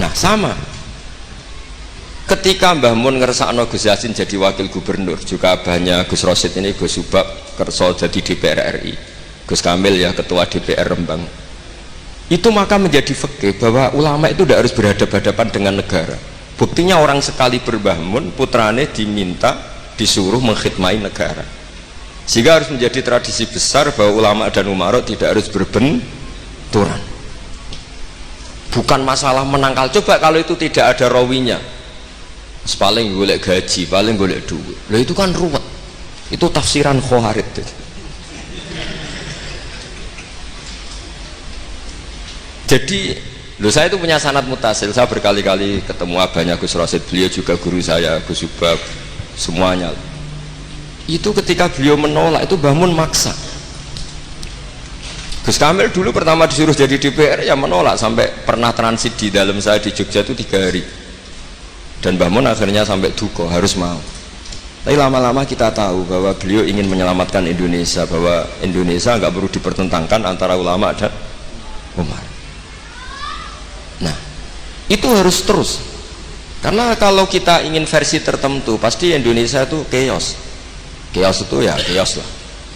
Nah sama, ketika Mbah Mun ngersakno Gus Yasin jadi wakil gubernur, juga abahnya Gus Rosid ini Gus Subab kerso jadi DPR RI, Gus Kamil ya ketua DPR Rembang, itu maka menjadi fikih bahwa ulama itu tidak harus berhadapan-hadapan dengan negara. Buktinya orang sekali Mbah Mun putrane diminta disuruh mengkhidmati negara, sehingga harus menjadi tradisi besar bahwa ulama dan umarok tidak harus berbenturan. Bukan masalah menangkal, coba kalau itu tidak ada rawinya, paling golek gaji, paling golek duit, loh itu kan ruwet, itu tafsiran Khawarij. Jadi loh, saya itu punya sanad mutasil, saya berkali-kali ketemu abahnya Gus Rosid, beliau juga guru saya, Gus Subab, semuanya. Itu ketika beliau menolak, itu Mbah Mun maksa. Gus Kamil dulu pertama disuruh jadi DPR ya menolak, sampai pernah transit di dalam saya di Jogja itu 3 hari, dan Mbah Mun akhirnya sampai duka harus mau. Tapi lama-lama kita tahu bahwa beliau ingin menyelamatkan Indonesia, bahwa Indonesia nggak perlu dipertentangkan antara ulama dan umar. Nah itu harus terus, karena kalau kita ingin versi tertentu pasti Indonesia itu chaos. Chaos itu ya chaos lah,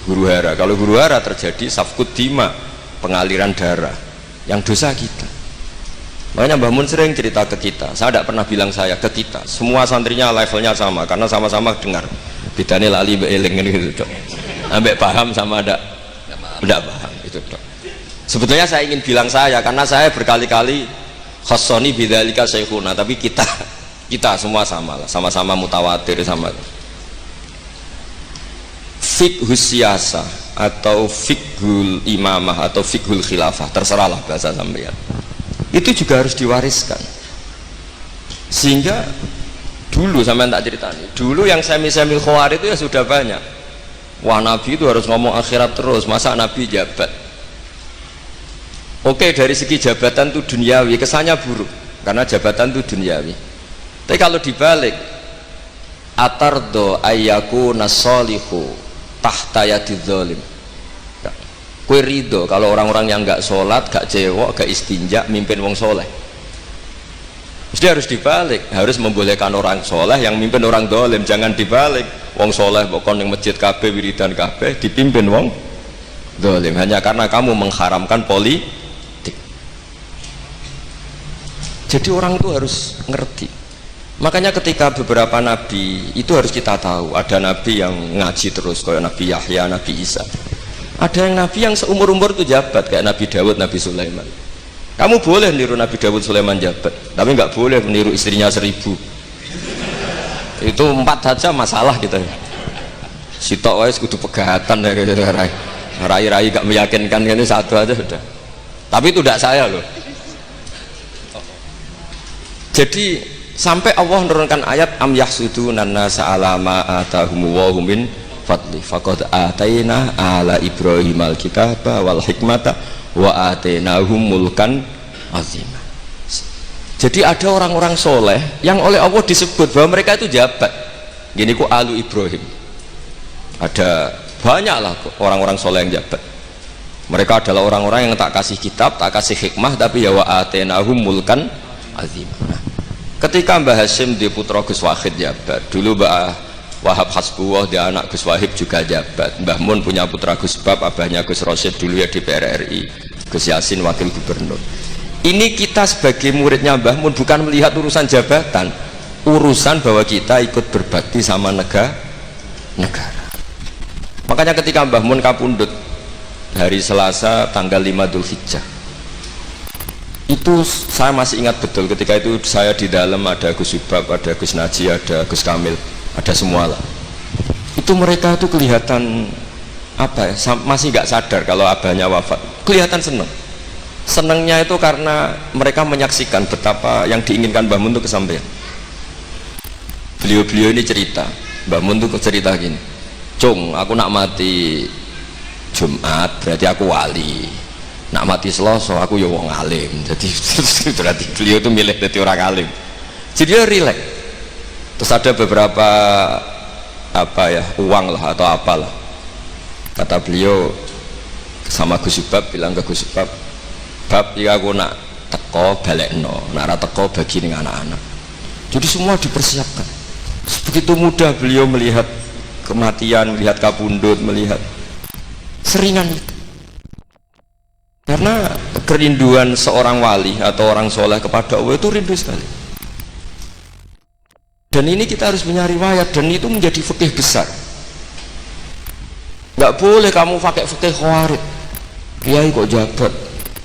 huru hara. Kalau huru hara terjadi safkut dima, pengaliran darah, yang dosa kita. Makanya Mbah Mun sering cerita ke kita, saya tidak pernah bilang saya, ke kita semua santrinya levelnya sama, karena sama-sama dengar. Bedanya lali beeling gitu, ambek paham sama tidak paham itu. Sebetulnya saya ingin bilang saya, karena saya berkali-kali khasoni bidzalika syekhuna, tapi kita semua sama lah, sama-sama mutawatir sama. Fiqhus siyasah atau fiqhul imamah atau fiqhul khilafah, terserahlah bahasa sampeyan, itu juga harus diwariskan. Sehingga dulu sampean tak ceritani, dulu yang semi-semi Khawarij itu ya sudah banyak. Wah Nabi itu harus ngomong akhirat terus, masa Nabi jabat? Oke, dari segi jabatan itu duniawi, kesannya buruk karena jabatan itu duniawi. Tapi kalau dibalik, atardo ayyaku nasolihu tahta yadidz zalim, kue ridho kalau orang-orang yang nggak sholat, gak cewek, gak istinja mimpin wong soleh. Jadi harus dibalik, harus membolehkan orang soleh yang mimpin orang dolim, jangan dibalik. Wong soleh pokoknya yang masjid kabeh wiridan kabeh dipimpin wong dolim hanya karena kamu mengharamkan politik. Jadi orang itu harus ngerti. Makanya ketika beberapa nabi itu harus kita tahu, ada nabi yang ngaji terus kayak Nabi Yahya, Nabi Isa. Ada yang nabi yang seumur-umur itu jabat kayak Nabi Dawud, Nabi Sulaiman. Kamu boleh niru Nabi Dawud, Sulaiman jabat, tapi nggak boleh meniru istrinya 1000. Itu 4 saja masalah kita. Sitok wis kudu pegatan ya, rai-rai gak meyakinkan ini 1 aja sudah. Tapi itu tidak saya loh. Jadi sampai Allah menurunkan ayat am yahsuduna nasa ala ma atahumullahu min fadli faqad ataina ala Ibrahim alkitaba wal hikmata wa atainahum mulkan azima. Jadi ada orang-orang soleh yang oleh Allah disebut bahwa mereka itu jabat. Gini ku alu Ibrahim. Ada banyak lah orang-orang soleh yang jabat. Mereka adalah orang-orang yang tak kasih kitab, tak kasih hikmah, tapi ya wa atainahum mulkan azim. Nah, ketika Mbah Hasyim di putra Gus Wahid jabat, dulu Mbah Wahab Hasbuwah di anak Gus Wahib juga jabat. Mbah Mun punya putra Gus Bab, abahnya Gus Rosid dulu ya DPR RI, Gus Yasin wakil gubernur. Ini kita sebagai muridnya Mbah Mun bukan melihat urusan jabatan, urusan bahwa kita ikut berbakti sama negara. Makanya ketika Mbah Mun kapundhut hari Selasa tanggal 5 Dzulhijjah, itu saya masih ingat betul, ketika itu saya di dalam ada Gus Subab, ada Gus Naji, ada Gus Kamil, ada semua lah. Itu mereka itu kelihatan apa ya, masih nggak sadar kalau abahnya wafat, kelihatan seneng. Senengnya itu karena mereka menyaksikan betapa yang diinginkan Mbah Mun itu kesampaian. Beliau-beliau ini cerita, Mbah Mun itu cerita gini, Cung, aku nak mati Jumat berarti aku wali, nak mati Selasa aku ya wong alim. Jadi berarti beliau itu milih jadi orang alim, jadi dia rileks. Terus ada beberapa apa ya, uang lah atau apalah, kata beliau sama Gus Subab, bilang ke Gus Subab, Bab, jika aku nak teko balekno, nek ora teko bagi ning anak-anak. Jadi semua dipersiapkan. Begitu mudah beliau melihat kematian, melihat kapundhut, melihat seringan itu. Karena kerinduan seorang wali atau orang soleh kepada Allah itu rindu sekali. Dan ini kita harus punya riwayat, dan itu menjadi fikih besar. Nggak boleh kamu pakai fikih khawarij. Kiai kok jabat,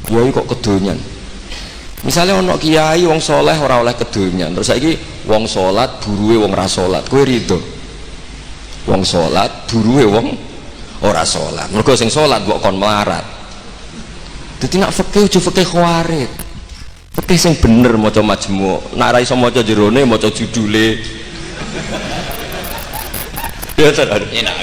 kiai kok kedonyan. Misalnya ono kiai wong soleh ora oleh kedonyan, terus saiki wong salat buruwe wong ora salat, kowe rido? Wong salat buruwe wong ora salat, mergo sing salat mbok kon melarat. Dadi nak fikih aja fikih khawarij. Fikih sing bener maca majmu', nak ra iso maca jerone maca judule. Ya tenan enak.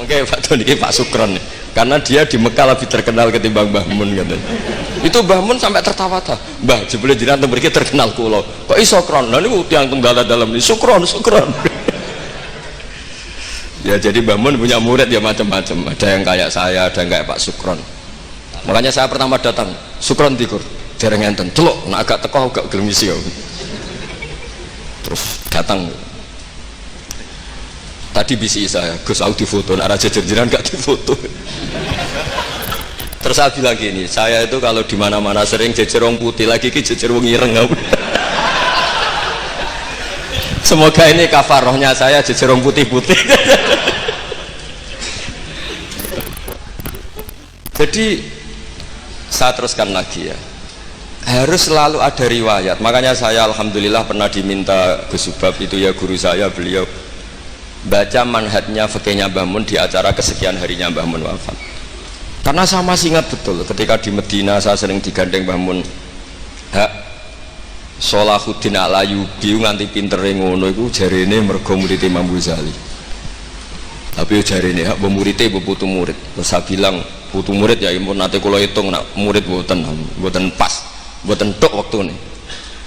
Mungkin Pak Tony Pak Sukron, karena dia di Mekah lebih terkenal ketimbang Mbah Mun katanya. Itu Mbah Mun sampai tertawa-tawa, Mbah jebule jenengan mriki terkenal kula kok iso kron. Lah niku tiyang tunggal dalam ini sukron. Ya jadi Mbah Mun punya murid ya macam-macam, ada yang kayak saya, ada yang kayak Pak Sukron. Makanya saya pertama datang Sukron tikur dereng enten celuk nek agak teko agak gelem isi ya. Terus datang tadi bisi saya, Gus aku difoto, arah jajar-jajaran gak difoto. Terus saya bilang gini, saya itu kalau di mana-mana sering jejer wong putih, lagi ki jejer wong ireng. Semoga ini kafarohnya saya jejer wong putih-putih. Jadi saya teruskan lagi ya, harus selalu ada riwayat. Makanya saya alhamdulillah pernah diminta Gus Subab, itu ya guru saya, beliau baca manhajnya fikihnya Mbah Mun di acara kesekian harinya Mbah Mun wafat. Karena saya masih ingat betul ketika di Medina saya sering digandeng Mbah Mun, hak Sholahuddin Al-Ayyubi nganti pintere ngono iku jarene mergo murid Imam Ghazali. Tapi jarene hak muridé putu murid. Terus saya bilang putu murid ya impun nate kula hitung nak murid mboten pas, mboten tok wektune.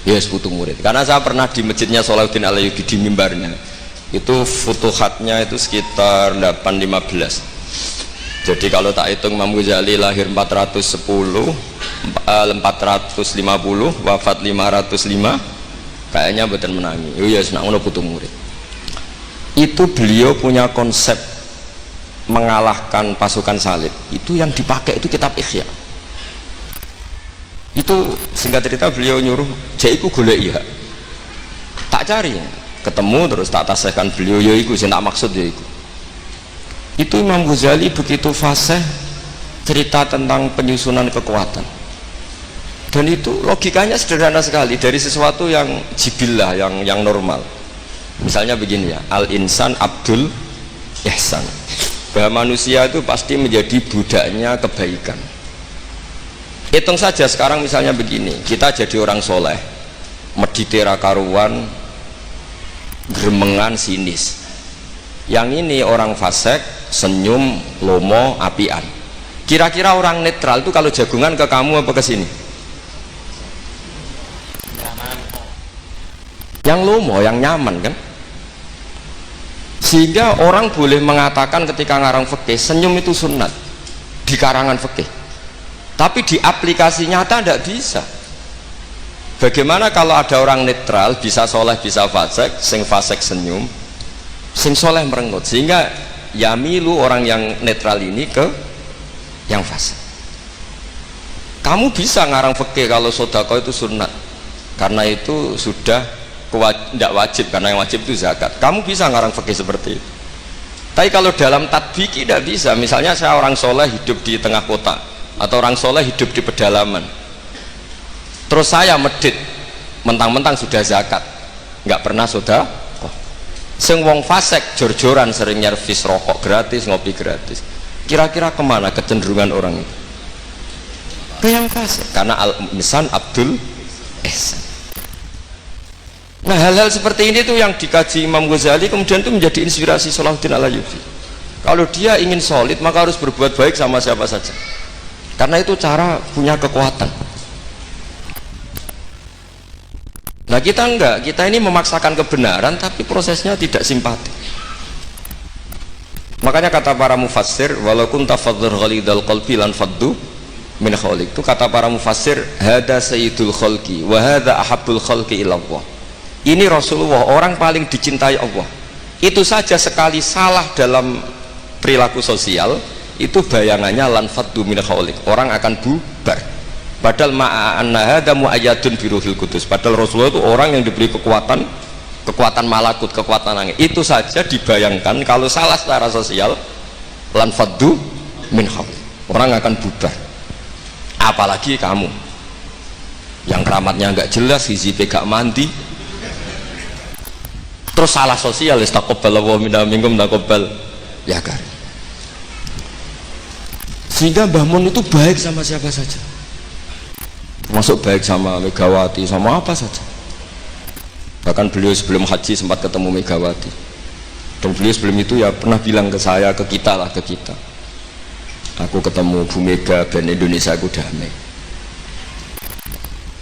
Yes putu murid. Karena saya pernah di masjidnya Sholahuddin Al-Ayyubi di mimbarnya. Itu futuhatnya itu sekitar 815. Jadi kalau tak hitung Imam Ghazali lahir 410, 450, wafat 505, kayaknya betul menangi. Oh ya senang ngono putu murid. Itu beliau punya konsep mengalahkan pasukan salib. Itu yang dipakai itu kitab Ihya. Itu singkat cerita beliau nyuruh jaiku golek ya. Tak cari ya. Ketemu terus tak tasihkan beliau, ya iku sing tak maksud ya iku. Itu Imam Ghazali begitu fasih cerita tentang penyusunan kekuatan. Dan itu logikanya sederhana sekali, dari sesuatu yang jibillah, yang normal. Misalnya begini ya, al-insan abdul ihsan, bahwa manusia itu pasti menjadi budaknya kebaikan. Hitung saja sekarang misalnya begini, kita jadi orang soleh, meditera karuan, gremengan, sinis. Yang ini orang fasik, senyum, lomo, apian. Kira-kira orang netral itu kalau jagungan ke kamu apa ke sini? Yang lomo, yang nyaman kan? Sehingga orang boleh mengatakan ketika ngarang fikih, senyum itu sunat di karangan fikih. Tapi di aplikasi nyata tidak bisa. Bagaimana kalau ada orang netral, bisa soleh bisa fasik, sing fasik senyum, sing soleh merengut, sehingga yamilu orang yang netral ini ke yang fasik. Kamu bisa ngarang fikih kalau sodako itu sunat, karena itu sudah tidak wajib, karena yang wajib itu zakat. Kamu bisa ngarang fikih seperti itu. Tapi kalau dalam tatbiki tidak bisa. Misalnya saya orang soleh hidup di tengah kota, atau orang soleh hidup di pedalaman, terus saya medit mentang-mentang sudah zakat, nggak pernah sedekah. Sing wong fasik jor-joran sering nyervis rokok gratis, ngopi gratis. Kira-kira kemana kecenderungan orang itu? Ke yang fasik, karena al-insan abdul ihsan. Nah hal-hal seperti ini tuh yang dikaji Imam Ghazali, kemudian itu menjadi inspirasi Sholahuddin Al-Ayyubi. Kalau dia ingin solid maka harus berbuat baik sama siapa saja, karena itu cara punya kekuatan. Nah kita enggak, kita ini memaksakan kebenaran tapi prosesnya tidak simpati. Makanya kata para mufassir, walaupun tafadzur ghalidal qalbi lan faddu min khaliq. Itu kata para mufassir, hada sayyidul khalqi wa hada ahabbul khalqi ilallah. Ini Rasulullah, orang paling dicintai Allah. Itu saja sekali salah dalam perilaku sosial, itu bayangannya lan faddu min khaliq, orang akan bubar. Padahal ma'anna hada mu'ayyadun biruhil qudus. Padahal Rasulullah itu orang yang diberi kekuatan malakut, kekuatan langit. Itu saja dibayangkan kalau salah secara sosial, lan faddu min khaliq, orang akan bubar. Apalagi kamu yang keramatnya nggak jelas, hizibnya nggak mandi, terus salah sosial, istaqobbalallahu minna minkum taqobbal ya kan. Sehingga Mbah Mun itu baik sama siapa saja, termasuk baik sama Megawati, sama apa saja. Bahkan beliau sebelum haji sempat ketemu Megawati, dan beliau sebelum itu ya pernah bilang ke saya, ke kita, aku ketemu Bu Mega dan Indonesia aku damai.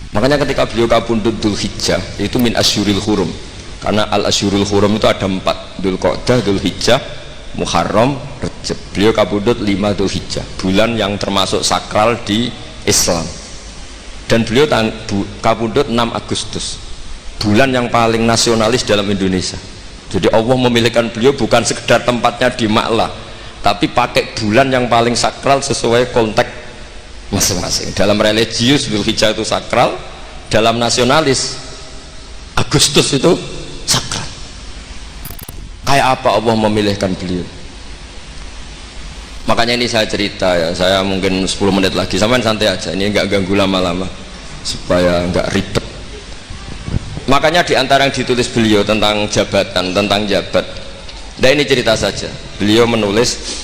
Makanya ketika beliau kabundut Dzulhijjah, itu min asyuril hurum, karena al asyurul hurum itu ada 4, Dzulqa'dah, Dzulhijjah, Muharram, Rajab. Beliau kabundut 5 Dzulhijjah, bulan yang termasuk sakral di Islam. Dan beliau kabundut 6 Agustus, bulan yang paling nasionalis dalam Indonesia. Jadi Allah memilihkan beliau bukan sekedar tempatnya di Ma'lah, tapi pakai bulan yang paling sakral sesuai konteks masing-masing. Dalam religius Dzulhijjah itu sakral, dalam nasionalis Agustus itu sakral. Kayak apa Allah memilihkan beliau? Makanya ini saya cerita ya, saya mungkin 10 menit lagi, sampai santai aja, ini nggak ganggu lama-lama supaya nggak ribet. Makanya diantara yang ditulis beliau tentang jabatan, tentang jabat, nah ini cerita saja. Beliau menulis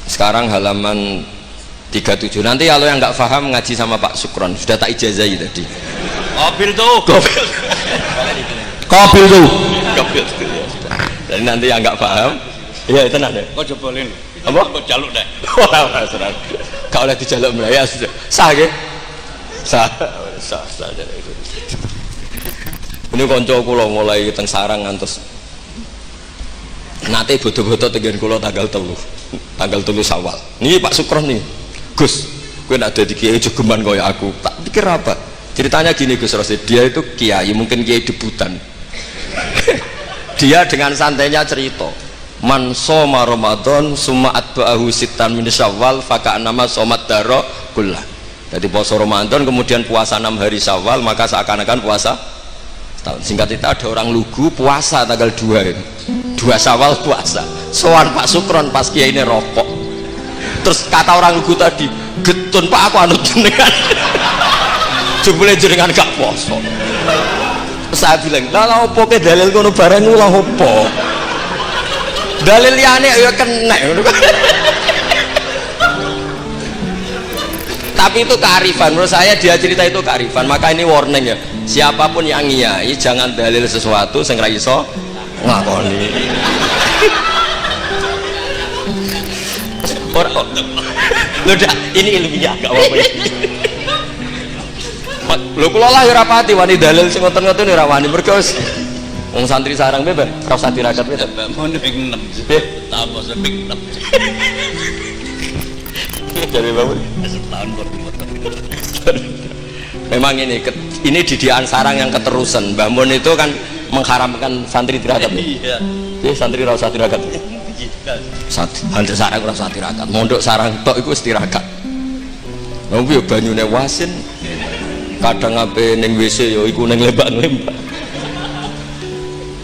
sekarang halaman 37. Nanti kalau yang nggak paham ngaji sama Pak Sukron, sudah tak ijazahi tadi. Kobil tuh. Jadi nanti yang nggak paham, ya itu nanti. Kau cobain. Apa? Kau jaluk deh. Kau oleh dijaluk mulai ya sudah. Sah ke? Sah. Ini konco kulo mulai teng sarang ngantos. Nate bodo-bodo tegen kulo tanggal 3 Syawal. Ini Pak Sukron nih. Gus, gue nak jadi kiai jogeman kaya aku. Tak pikir apa? Ceritanya gini Gus Rosid, dia itu kiai, mungkin kiai debutan. Dia dengan santainya cerita, man soma Ramadan summa atba'ahu sittan min Syawal faka'annama somat daro kullah. Jadi puasa Ramadan kemudian puasa 6 hari Syawal, maka seakan-akan puasa tahun. Singkat cerita ada orang lugu puasa tanggal 2 itu. 2 Syawal puasa. Soan Pak Sukron pas kiai ini rokok. Terus kata orang lugu tadi, getun Pak aku anut jenengan. Jebule jenengan gak poso. Saya bilang, lah opo ke dalil kono barang ulah opo? Dalil liyane ya kena. Tapi itu kearifan, menurut saya dia cerita itu kearifan. Maka ini warning ya, siapapun yang ngiyai jangan dalil sesuatu sing ra iso ngakoni. Udah, ini ilmiah gak apa-apa. Lho kula lah ora pati wani dalil sing ngoten-ngoten ora wani mergo wong santri sarang bebas ora usah tirakat bebas. Mun ping 6. Tambah seping 6. Jadi bapak setahun bermotor. Memang ini didikan sarang yang keterusan. Mbah Mun itu kan mengharamkan santri tirakat. Iya. Jadi santri ora usah tirakat. Santri sarang ora usah tirakat. Mondok sarang tok iku wis tirakat. Lha piye banyune wasin kadang ape ning WC ya iku ning lembak-lembak.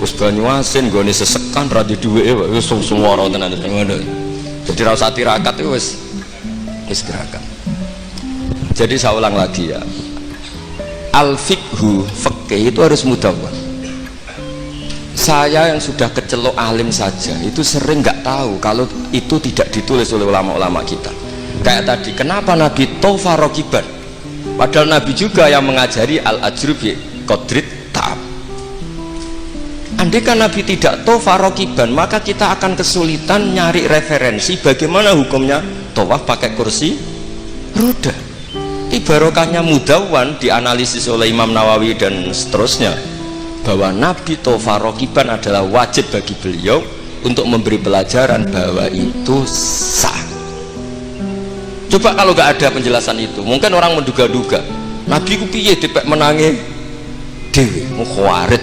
Wis banyu asin nggone sesekan ra di duweke wis suwara tenan ngono. Jadi ra usah tirakat itu wis gerakan. Jadi saya ulang lagi ya. Al fiqhu fikih itu harus mudawwan. Saya yang sudah kecelok alim saja itu sering nggak tahu kalau itu tidak ditulis oleh ulama-ulama kita. Kayak tadi, kenapa Nabi tofa rokiban? Padahal Nabi juga yang mengajari al-ajru bi qadrit ta'ab. Andai kan Nabi tidak tofa rokiban, maka kita akan kesulitan nyari referensi bagaimana hukumnya tawaf pakai kursi roda. Ibarakahnya mudawwan dianalisis oleh Imam Nawawi dan seterusnya, bahwa Nabi tofa rokiban adalah wajib bagi beliau untuk memberi pelajaran bahwa itu sah. Coba kalau nggak ada penjelasan itu, mungkin orang menduga-duga Nabi ku piye dipek menangi dewe, mau khawarit.